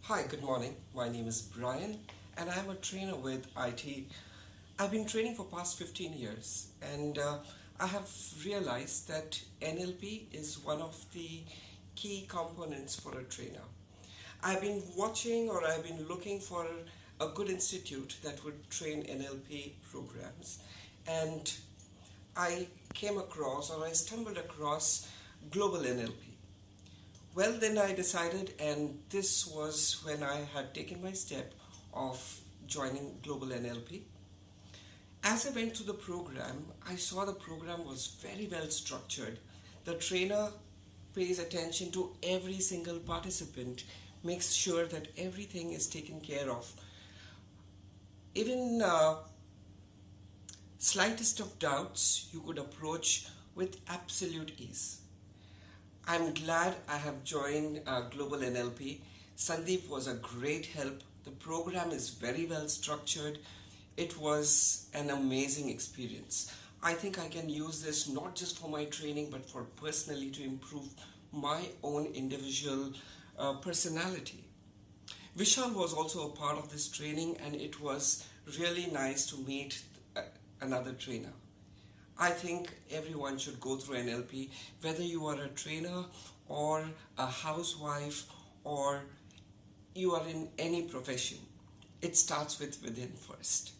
Hi, good morning. My name is Brian and I'm a trainer with IT. I've been training for past 15 years and I have realized that NLP is one of the key components for a trainer. I've been watching or I've been looking for a good institute that would train NLP programs, and I came across or I stumbled across Global NLP. Well, then I decided, and this was when I had taken my step of joining Global NLP. As I went through the program, I saw the program was very well structured. The trainer pays attention to every single participant, makes sure that everything is taken care of. Even slightest of doubts you could approach with absolute ease. I'm glad I have joined Global NLP. Sandeep was a great help. The program is very well structured. It was an amazing experience. I think I can use this not just for my training but for personally to improve my own individual personality. Vishal was also a part of this training, and it was really nice to meet another trainer. I think everyone should go through NLP, whether you are a trainer or a housewife or you are in any profession. It starts with within first.